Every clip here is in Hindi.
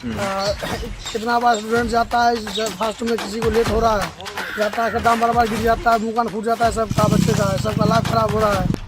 कितना बार स्टूडेंट जाता है फास्ट में, किसी को लेट हो रहा है, जाता है खड्डा बार बार गिर जाता है, मुँह कान फूट जाता है, सबका बच्चे का है, सबका लाइफ खराब हो रहा है।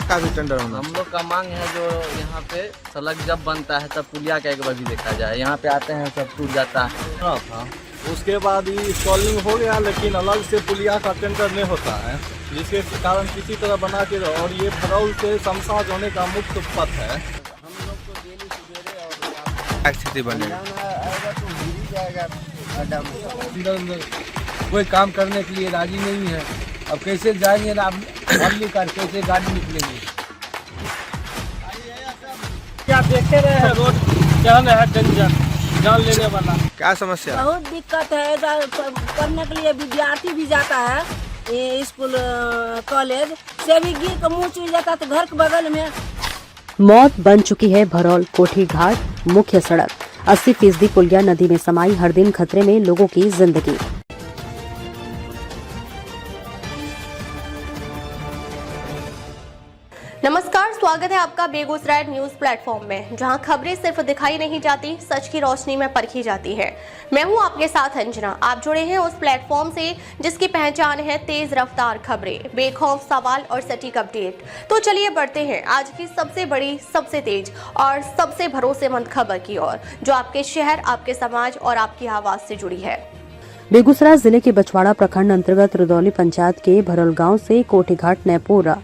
का भी टेंडर होना। हम लोग का मांग है जो यहाँ पे सड़क जब बनता है तब पुलिया का एक बार भी देखा जाए। यहाँ पे आते हैं सब टूट जाता है था, उसके बाद ये इंस्टॉलिंग हो गया, लेकिन अलग से पुलिया का टेंडर नहीं होता है, जिसके कारण किसी तरह बना के, और ये भरौल से शमशा जाने का मुख्य पथ है। हम लोग को डेली सवेरे और स्थिति बनेगी आएगा तो गिर ही जाएगा खड्डा में। कोई काम करने के लिए राजी नहीं है। अब कैसे जाएंगे ना, हम कर कैसे गाड़ी निकलेंगे। क्या देखते रहे हैं, रोड चल है डेंजर, जान लेने वाला। क्या समस्या? बहुत दिक्कत है, पढ़ने के लिए विद्यार्थी भी जाता है ये स्कूल कॉलेज से भी गिर कर मुँह चुर जाता है, तो घर के बगल में। मौत बन चुकी है भरौल कोठी घाट मुख्य सड़क। 80% पुलिया नदी में समाई, हर दिन खतरे में लोगों की जिंदगी। नमस्कार, स्वागत है आपका बेगूसराय न्यूज प्लेटफॉर्म में, जहां खबरें सिर्फ दिखाई नहीं जाती, सच की रोशनी में परखी जाती है। मैं हूं आपके साथ अंजना। आप जुड़े हैं उस प्लेटफॉर्म से जिसकी पहचान है तेज रफ्तार खबरें, बेखौफ सवाल और सटीक अपडेट। तो चलिए बढ़ते हैं आज की सबसे बड़ी, सबसे तेज और सबसे भरोसेमंद खबर की ओर, जो आपके शहर, आपके समाज और आपकी आवाज से जुड़ी है। बेगूसराय जिले के बछवाड़ा प्रखंड अंतर्गत रुदौली पंचायत के भरौल गांव से कोठीघाट नैपुरा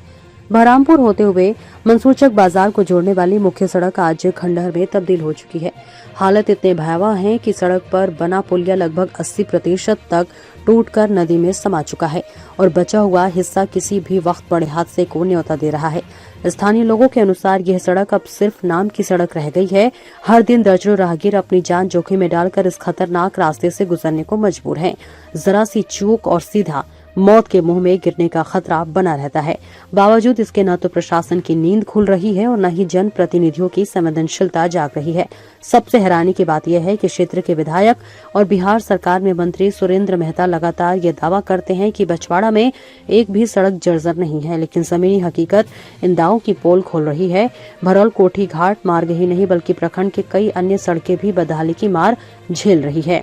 बहरामपुर होते हुए मंसूरचक बाजार को जोड़ने वाली मुख्य सड़क आज खंडहर में तब्दील हो चुकी है। हालत इतने भयावह है कि सड़क पर बना पुलिया लगभग 80% तक टूटकर नदी में समा चुका है और बचा हुआ हिस्सा किसी भी वक्त बड़े हादसे को न्योता दे रहा है। स्थानीय लोगों के अनुसार यह सड़क अब सिर्फ नाम की सड़क रह गई है। हर दिन दर्जनों राहगीर अपनी जान जोखिम में डालकर इस खतरनाक रास्ते से गुजरने को मजबूर हैं। जरा सी चूक और सीधा मौत के मुंह में गिरने का खतरा बना रहता है। बावजूद इसके न तो प्रशासन की नींद खुल रही है और न ही जन प्रतिनिधियों की संवेदनशीलता जाग रही है। सबसे हैरानी की बात यह है कि क्षेत्र के विधायक और बिहार सरकार में मंत्री सुरेंद्र मेहता लगातार ये दावा करते हैं कि बछवाड़ा में एक भी सड़क जर्जर नहीं है, लेकिन जमीनी हकीकत इन दावों की पोल खोल रही है। भरौल कोठी घाट मार्ग ही नहीं बल्कि प्रखंड के कई अन्य सड़कें भी बदहाली की मार झेल रही है।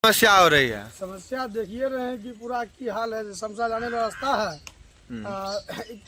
समस्या हो रही है। समस्या देखिए रहे हैं कि पूरा की हाल है, शमशा जाने का रास्ता है,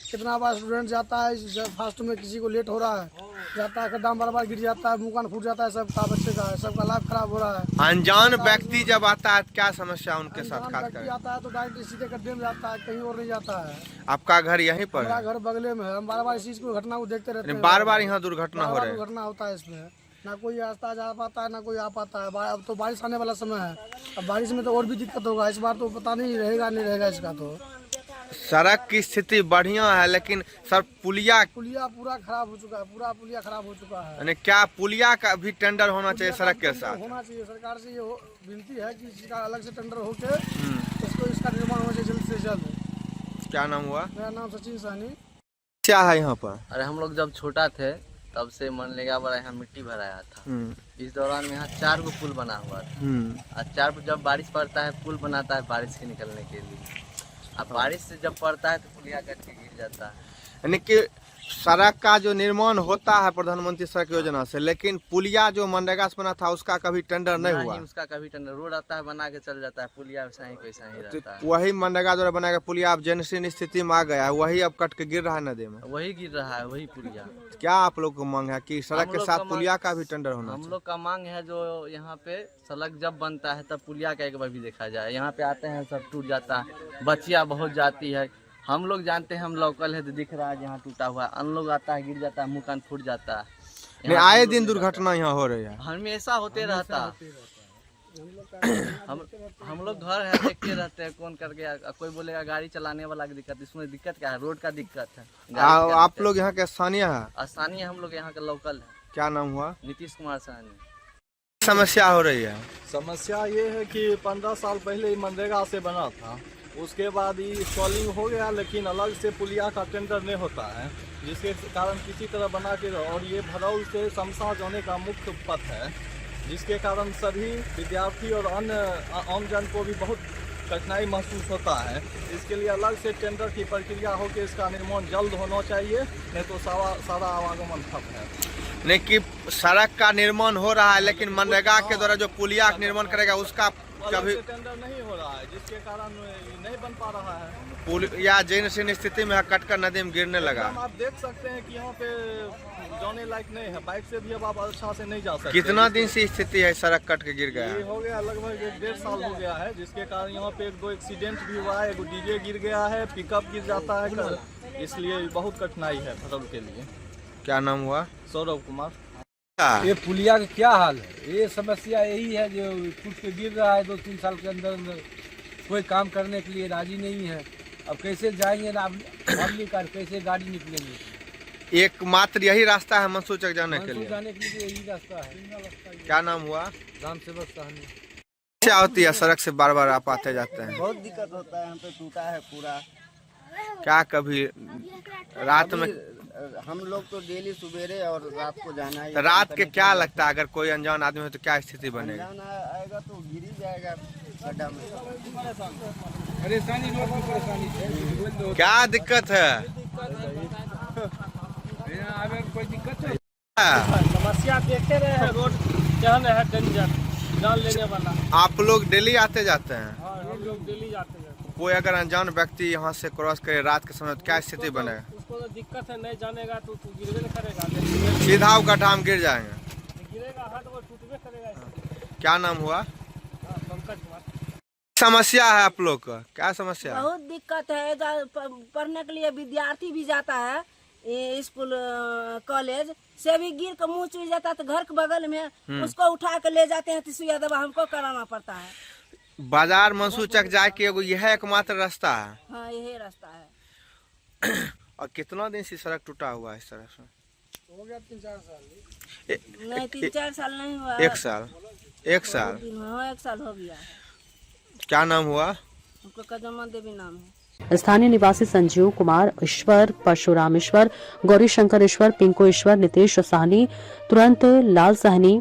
कितना बार स्टूडेंट जाता है फास्ट में, किसी को लेट हो रहा है, जाता है खड्डा बार बार गिर जाता है, मुँह कान फूट जाता है, सबका बच्चे का है, सबका लाइफ खराब हो रहा है। अनजान व्यक्ति जब आता है क्या समस्या उनके साथ खास कर आता है तो डायरेक्ट सीधे गड्ढे में जाता है, कहीं और नहीं जाता है। आपका घर यहीं पर मेरा है? घर बगले में है, हम बार बार इस चीज को घटना को देखते रहते हैं। बार बार यहाँ दुर्घटना हो रही है। दुर्घटना होता है इसमें, ना कोई रास्ता जा पाता है ना कोई आ पाता है। अब तो बारिश आने वाला समय है, अब बारिश में तो और भी दिक्कत होगा। इस बार तो पता नहीं रहेगा नहीं रहेगा इसका। तो सड़क की स्थिति बढ़िया है, लेकिन सर पुलिया पूरा खराब हो चुका है, पूरा पुलिया खराब हो चुका है। यानी क्या पुलिया का भी टेंडर होना चाहिए सड़क के साथ? होना चाहिए। सरकार से ये विनती है कि इसका अलग से टेंडर होके इसको इसका निर्माण होना चाहिए जल्द से जल्द। क्या नाम हुआ? मेरा नाम सचिन साहनी। क्या है यहाँ पर? अरे हम लोग जब छोटा थे तब से मनरेगा वाला यहाँ मिट्टी भराया था। इस दौरान में यहाँ 4 गो पुल बना हुआ था। और 4 जब बारिश पड़ता है पुल बनाता है बारिश के निकलने के लिए। अब बारिश से जब पड़ता है तो पुलिया करके गिर जाता है। यानी कि सड़क का जो निर्माण होता है प्रधानमंत्री सड़क योजना से, लेकिन पुलिया जो मनरेगा से बना था उसका कभी टेंडर नहीं हुआ। उसका कभी टेंडर, रोड आता है बना के चल जाता है, पुलिया वैसा ही कैसा ही रहता है। वही मनरेगा द्वारा बनाया पुलिया अब जैसी स्थिति में आ गया है, वही अब कट के गिर रहा है नदी में। वही गिर रहा है वही पुलिया। क्या आप लोग को मांग है कि सड़क के साथ पुलिया का भी टेंडर होना चाहिए? हम लोग का मांग है जो यहाँ पे सड़क जब बनता है तब पुलिया का एक बार भी देखा जाए। यहाँ पे आते हैं सब टूट जाता है, बच्चियाँ बहुत जाती है। हम लोग जानते हैं, हम लोकल है तो दिख रहा है जहाँ टूटा हुआ है। अन लोग आता है गिर जाता है, मुँह कान फूट जाता है। नहीं, आए दिन दुर्घटना यहाँ हो रही है, हमेशा होते रहता। हम लोग घर है देखते रहते हैं, कौन करके कोई बोलेगा गाड़ी चलाने वाला की दिक्कत। इसमें दिक्कत क्या है? रोड का दिक्कत है। आप लोग यहाँ के स्थानीय है? स्थानीय हम लोग यहाँ के लोकल है। क्या नाम हुआ? नीतीश कुमार साहनी। समस्या हो रही है। समस्या ये है कि 15 साल पहले मनरेगा से बना था, उसके बाद ये इंस्टॉलिंग हो गया, लेकिन अलग से पुलिया का टेंडर नहीं होता है, जिसके कारण किसी तरह बना के, और ये भरौल से शमशा जाने का मुख्य पथ है, जिसके कारण सभी विद्यार्थी और अन्य आम जन को भी बहुत कठिनाई महसूस होता है। इसके लिए अलग से टेंडर की प्रक्रिया हो के इसका निर्माण जल्द होना चाहिए, नहीं तो सारा आवागमन ठप है। नहीं कि सड़क का निर्माण हो रहा है, लेकिन मनरेगा के द्वारा जो पुलिया का निर्माण करेगा उसका कभी टेंडर नहीं हो रहा है, जिसके कारण नहीं बन पा रहा है। पुलिया जीर्ण स्थिति में कटकर नदी में गिरने लगा। आप देख सकते हैं कि यहाँ पे जाने लायक नहीं है, बाइक से भी अब आप अच्छा से नहीं जा सकते। कितना दिन से स्थिति है सड़क कट के गिर गया? ये हो गया लगभग 1.5 साल हो गया है, जिसके कारण यहाँ पे 1-2 एक्सीडेंट भी हुआ है। एक डीजे गिर गया है, पिकअप गिर जाता है, इसलिए बहुत कठिनाई है फसल के लिए। क्या नाम हुआ? सौरभ कुमार। ये पुलिया का क्या हाल है? ये समस्या यही है जो टूट के गिर रहा है 2-3 साल के अंदर अंदर, कोई काम करने के लिए राजी नहीं है। अब कैसे जाएंगे ना, फैमिली कार कैसे गाड़ी निकलेंगे? एकमात्र यही रास्ता है मंसूर चक जाने के लिए? जाने के लिए यही रास्ता है। क्या नाम हुआ? राम सेवक साहनी। क्या होती है सड़क से बार बार आप आते जाते हैं? बहुत दिक्कत होता है, यहाँ पे टूटा है पूरा। क्या कभी रात में? हम लोग तो डेली सवेरे और रात को जाना है। रात के क्या लगता है अगर कोई अनजान आदमी हो तो क्या स्थिति बनेगा? आएगा तो गिर ही जाएगा गड्ढा में। परेशानी रोड में परेशानी है। क्या दिक्कत है? कोई दिक्कत है? समस्या देखते रहे हैं, रोड चहन है डेंजर, जान लेने वाला। आप लोग डेली आते जाते हैं? हम लोग डेली जाते हैं। कोई अगर अनजान व्यक्ति यहाँ से क्रॉस करे रात के समय तो क्या स्थिति बनेगा? उसको तो दिक्कत है, नहीं जानेगा तो गिरवे नहीं करेगा, सीधा गड्ढा में गिर जाएंगे। गिरेगा हाथ वो टूटवे करेगा। क्या नाम हुआ? पंकज कुमार। समस्या है आप लोग का? क्या समस्या है? बहुत दिक्कत है। पढ़ने के लिए विद्यार्थी भी जाता है स्कूल कॉलेज से भी गिर कर मुँह चुई जाता है, तो घर के बगल में उसको उठा के ले जाते हैं, तो सुइया दवा हमको कराना पड़ता है। बाजार मंसूर चक जाए के एगो यह एकमात्र रास्ता है? हाँ, यही रास्ता है। और कितना दिन से सड़क टूटा हुआ है इस तरह से? हो गया 3-4 साल। नहीं, 3-4 साल नहीं हुआ। 1 साल? 1 साल? हाँ, 1 साल हो गया है। क्या नाम हुआ? हमको कदमा देवी नाम है। स्थानीय निवासी संजीव कुमार ईश्वर, परशुराम ईश्वर, गौरी शंकर ईश्वर, पिंको ईश्वर, नितेश साहनी, तुरंत लाल साहनी,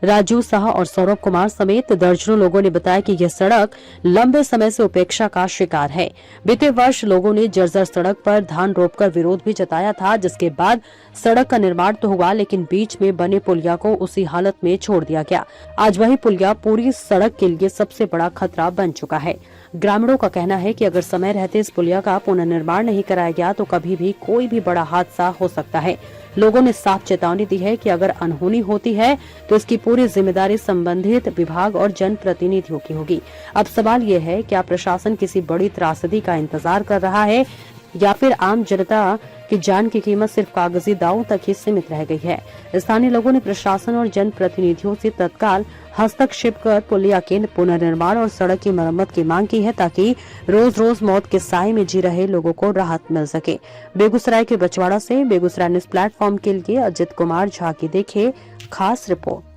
राजू शाह और सौरभ कुमार समेत दर्जनों लोगों ने बताया कि यह सड़क लंबे समय से उपेक्षा का शिकार है। बीते वर्ष लोगों ने जर्जर सड़क पर धान रोपकर विरोध भी जताया था, जिसके बाद सड़क का निर्माण तो हुआ, लेकिन बीच में बने पुलिया को उसी हालत में छोड़ दिया गया। आज वही पुलिया पूरी सड़क के लिए सबसे बड़ा खतरा बन चुका है। ग्रामीणों का कहना है कि अगर समय रहते इस पुलिया का पुनर्निर्माण नहीं कराया गया तो कभी भी कोई भी बड़ा हादसा हो सकता है। लोगों ने साफ चेतावनी दी है कि अगर अनहोनी होती है तो इसकी पूरी जिम्मेदारी संबंधित विभाग और जनप्रतिनिधियों की होगी। अब सवाल ये है, क्या प्रशासन किसी बड़ी त्रासदी का इंतजार कर रहा है या फिर आम जनता की जान की कीमत सिर्फ कागजी दावों तक ही सीमित रह गई है? स्थानीय लोगों ने प्रशासन और जनप्रतिनिधियों से तत्काल हस्तक्षेप कर पुलिया के पुनर्निर्माण और सड़क की मरम्मत की मांग की है, ताकि रोज रोज मौत के साए में जी रहे लोगों को राहत मिल सके। बेगूसराय के बछवाड़ा से बेगूसराय न्यूज प्लेटफॉर्म के लिए अजित कुमार झा की देखे खास रिपोर्ट।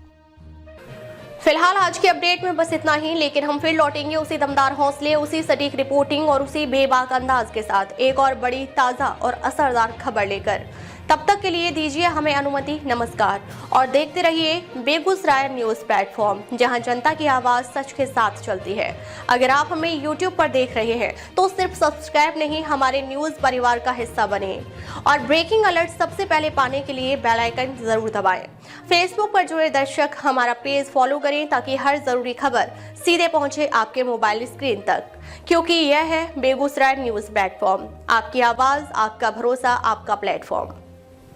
फिलहाल आज के अपडेट में बस इतना ही, लेकिन हम फिर लौटेंगे उसी दमदार हौसले, उसी सटीक रिपोर्टिंग और उसी बेबाक अंदाज के साथ एक और बड़ी ताज़ा और असरदार खबर लेकर। तब तक के लिए दीजिए हमें अनुमति। नमस्कार और देखते रहिए बेगूसराय न्यूज प्लेटफॉर्म, जहां जनता की आवाज सच के साथ चलती है। अगर आप हमें YouTube पर देख रहे हैं तो सिर्फ सब्सक्राइब नहीं, हमारे न्यूज परिवार का हिस्सा बने और ब्रेकिंग अलर्ट सबसे पहले पाने के लिए बेल आइकन जरूर दबाएं। फेसबुक पर जुड़े दर्शक हमारा पेज फॉलो करें ताकि हर जरूरी खबर सीधे पहुंचे आपके मोबाइल स्क्रीन तक, क्योंकि यह है बेगूसराय न्यूज प्लेटफॉर्म, आपकी आवाज, आपका भरोसा, आपका प्लेटफॉर्म।